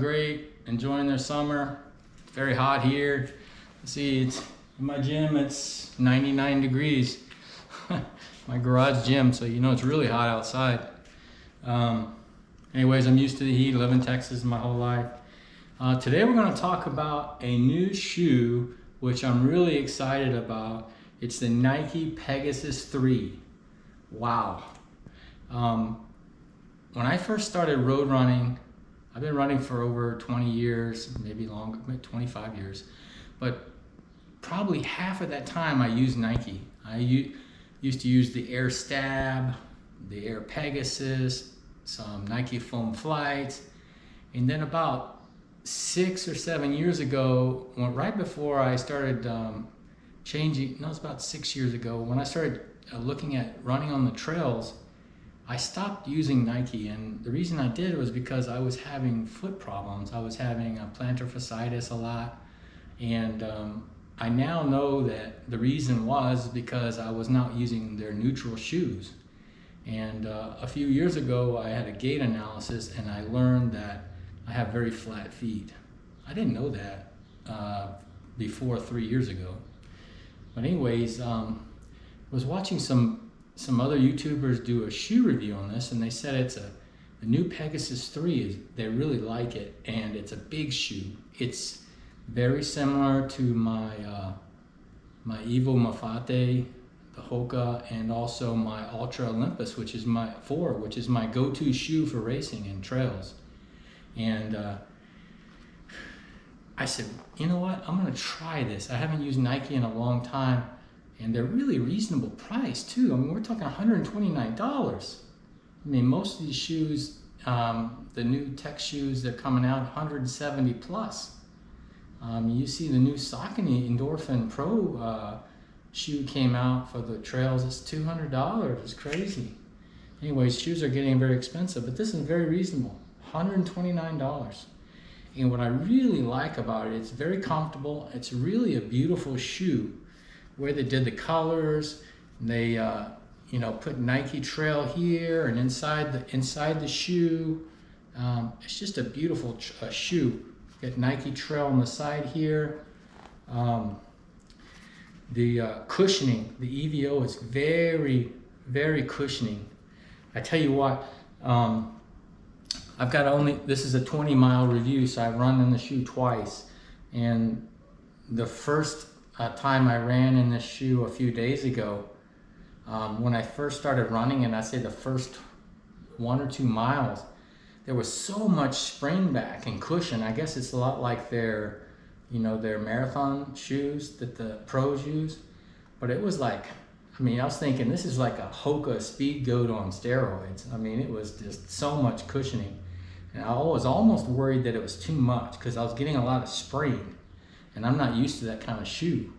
great, enjoying their summer. It's very hot here. See, it's in my gym, it's 99 degrees. My garage gym, so you know it's really hot outside. Anyways, I'm used to the heat, live in Texas my whole life. Today we're going to talk about a new shoe which I'm really excited about. It's the Nike Pegasus 3. Wow. When I first started road running, I've been running for over 20 years, maybe longer, 25 years. But probably half of that time I used Nike. I used to use the Air Stab, the Air Pegasus, some Nike Foam Flights. And then about 6 or 7 years ago, right before I started changing, no, it's about 6 years ago, when I started looking at running on the trails, I stopped using Nike, and the reason I did was because I was having foot problems. I was having plantar fasciitis a lot, and I now know that the reason was because I was not using their neutral shoes. And a few years ago, I had a gait analysis, and I learned that I have very flat feet. I didn't know that before 3 years ago. But anyways, I was watching some other YouTubers do a shoe review on this, and they said it's the new Pegasus 3 they really like it, and it's a big shoe. It's very similar to my my Evo Mafate, the Hoka, and also my Ultra Olympus, which is my go-to shoe for racing and trails. And I said, you know what, I'm gonna try this. I haven't used Nike in a long time, and they're really reasonable price too. I mean, we're talking $129. I mean, most of these shoes, the new tech shoes, they're coming out 170 plus. You see the new Saucony Endorphin Pro shoe came out for the trails. It's $200. It's crazy. Anyways, shoes are getting very expensive, but this is very reasonable, $129. And what I really like about it, it's very comfortable. It's really a beautiful shoe. Where they did the colors, they put Nike Trail here and inside the shoe. It's just a beautiful shoe. Got Nike Trail on the side here. The cushioning, the EVO is very, very cushioning. I tell you what, I've got this is a 20-mile review, so I've run in the shoe twice. And the first time I ran in this shoe a few days ago, when I first started running, and I say the first 1 or 2 miles, there was so much spring back and cushion. I guess it's a lot like their marathon shoes that the pros use. But it was like, I mean, I was thinking this is like a Hoka Speed Goat on steroids. I mean, it was just so much cushioning. And I was almost worried that it was too much because I was getting a lot of spring. And I'm not used to that kind of shoe.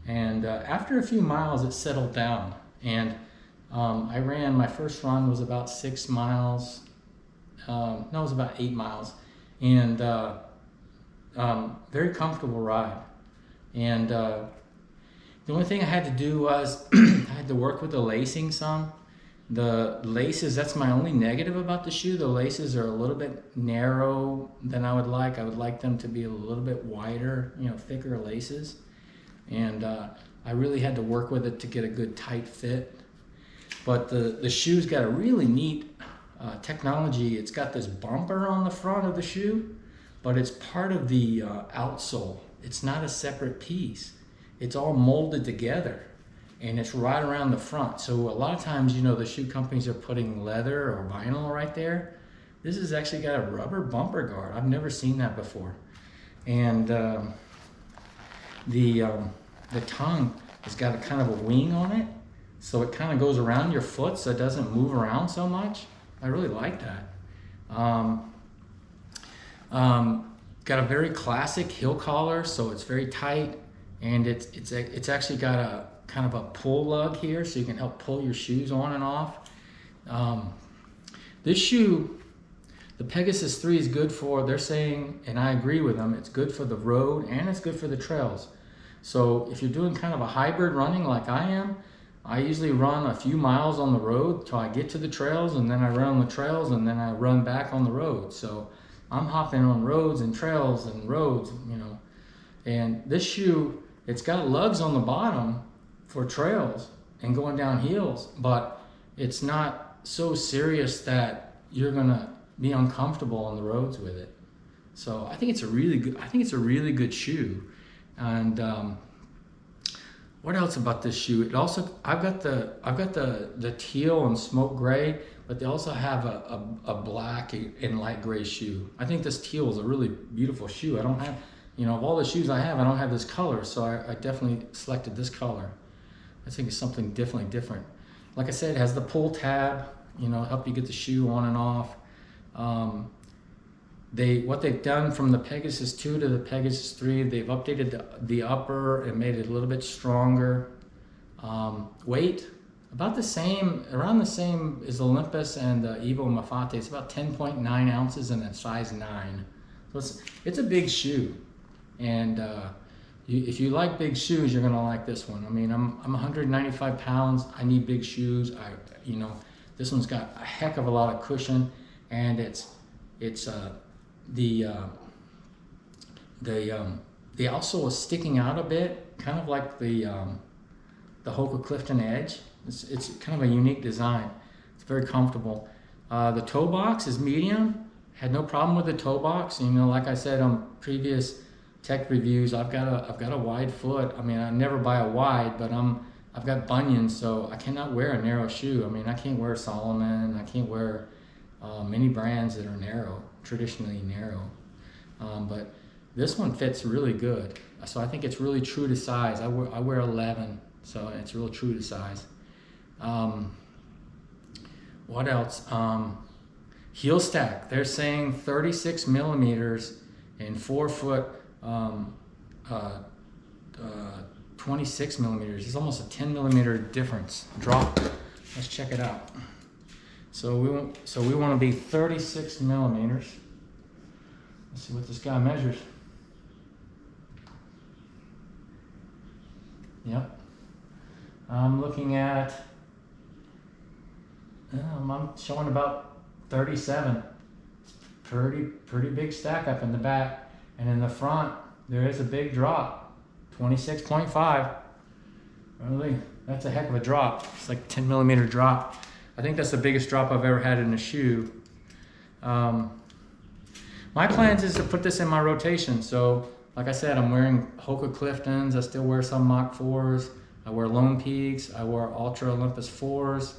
And after a few miles, it settled down. And my first run was about 6 miles. No, it was about 8 miles. And very comfortable ride. And the only thing I had to do was I had to work with the lacing some. The laces, that's my only negative about the shoe. The laces are a little bit narrow than I would like. I would like them to be a little bit wider, thicker laces. And I really had to work with it to get a good tight fit. But the shoe's got a really neat technology. It's got this bumper on the front of the shoe, but it's part of the outsole. It's not a separate piece. It's all molded together. And it's right around the front. So a lot of times, the shoe companies are putting leather or vinyl right there. This has actually got a rubber bumper guard. I've never seen that before. And the tongue has got a kind of a wing on it. So it kind of goes around your foot so it doesn't move around so much. I really like that. Got a very classic heel collar, so it's very tight. And it's actually got a kind of a pull lug here, so you can help pull your shoes on and off. This shoe, the Pegasus 3, is good for, they're saying, and I agree with them, it's good for the road and it's good for the trails. So if you're doing kind of a hybrid running like I am, I usually run a few miles on the road till I get to the trails, and then I run on the trails, and then I run back on the road. So I'm hopping on roads and trails and roads, you know. And this shoe, it's got lugs on the bottom for trails and going down hills, but it's not so serious that you're gonna be uncomfortable on the roads with it. So I think it's a really good shoe. And what else about this shoe? It also, I've got the teal and smoke gray, but they also have a black and light gray shoe. I think this teal is a really beautiful shoe. I don't have, you know, of all the shoes I have, I don't have this color, so I definitely selected this color. I think it's something definitely different. Like I said, it has the pull tab, you know, help you get the shoe on and off. What they've done from the Pegasus 2 to the Pegasus 3, they've updated the upper and made it a little bit stronger. Weight, about the same, around the same as Olympus and the Evo Mafate. It's about 10.9 ounces and a size 9. So it's a big shoe. And if you like big shoes, you're gonna like this one. I mean, I'm 195 pounds. I need big shoes. You know, this one's got a heck of a lot of cushion, and the outsole is sticking out a bit, kind of like the Hoka Clifton Edge. It's kind of a unique design. It's very comfortable. The toe box is medium. Had no problem with the toe box. You know, like I said on previous tech reviews, I've got a wide foot. I mean, I never buy a wide, but I've got bunions, so I cannot wear a narrow shoe. I mean, I can't wear Solomon. I can't wear many brands that are narrow, traditionally narrow. But this one fits really good. So I think it's really true to size. I wear 11, so it's real true to size. What else? Heel stack. They're saying 36 millimeters and 4 foot 26 millimeters. It's almost a 10 millimeter difference drop. Let's check it out. So we want to be 36 millimeters. Let's see what this guy measures. Yep. I'm looking at, I'm showing about 37. Pretty big stack up in the back. And in the front, there is a big drop, 26.5. Really, that's a heck of a drop. It's like a 10 millimeter drop. I think that's the biggest drop I've ever had in a shoe. My plans is to put this in my rotation. So, like I said, I'm wearing Hoka Cliftons. I still wear some Mach 4s. I wear Lone Peaks. I wear Ultra Olympus 4s.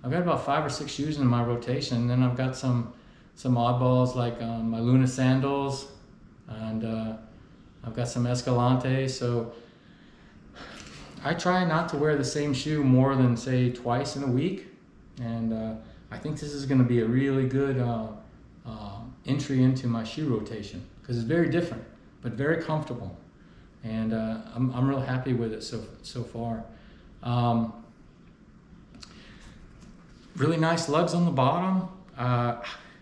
I've got about 5 or 6 shoes in my rotation. Then I've got some oddballs like my Luna sandals, and I've got some Escalante. So I try not to wear the same shoe more than, say, twice in a week. And I think this is going to be a really good entry into my shoe rotation, because it's very different but very comfortable, and I'm real happy with it so far. Really nice lugs on the bottom. The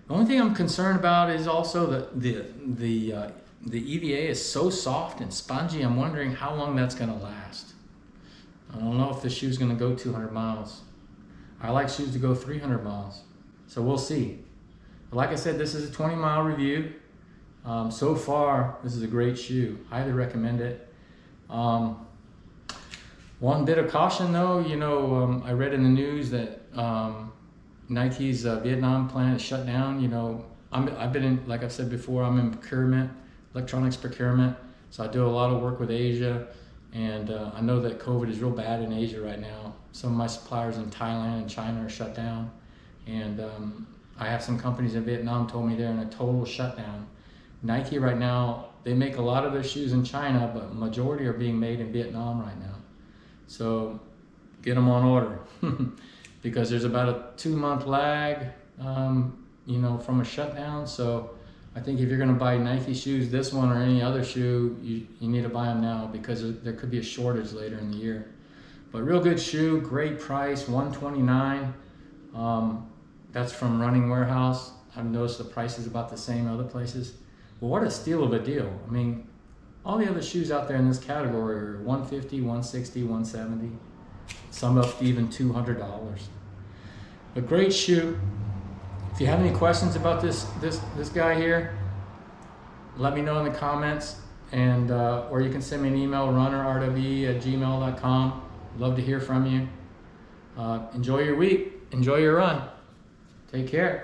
only thing I'm concerned about is also the EVA is so soft and spongy. I'm wondering how long that's going to last. I don't know if the shoe's going to go 200 miles. I like shoes to go 300 miles, so we'll see. But like I said, this is a 20-mile review. So far, this is a great shoe. Highly recommend it. One bit of caution though, you know, I read in the news that Nike's Vietnam plant is shut down. You know, I've been in, like I've said before, I'm in procurement, electronics procurement. So I do a lot of work with Asia, and I know that COVID is real bad in Asia right now. Some of my suppliers in Thailand and China are shut down, and I have some companies in Vietnam told me they're in a total shutdown. Nike right now, they make a lot of their shoes in China, but majority are being made in Vietnam right now. So get them on order because there's about a 2-month lag, you know, from a shutdown. So I think if you're going to buy Nike shoes, this one or any other shoe, you need to buy them now, because there could be a shortage later in the year. But real good shoe, great price, $129. That's from Running Warehouse. I've noticed the price is about the same other places. But what a steal of a deal. I mean, all the other shoes out there in this category are $150, $160, $170. Some up to even $200. A great shoe. If you have any questions about this guy here, let me know in the comments, and or you can send me an email, runnerrw@gmail.com. Love to hear from you. Enjoy your week. Enjoy your run. Take care.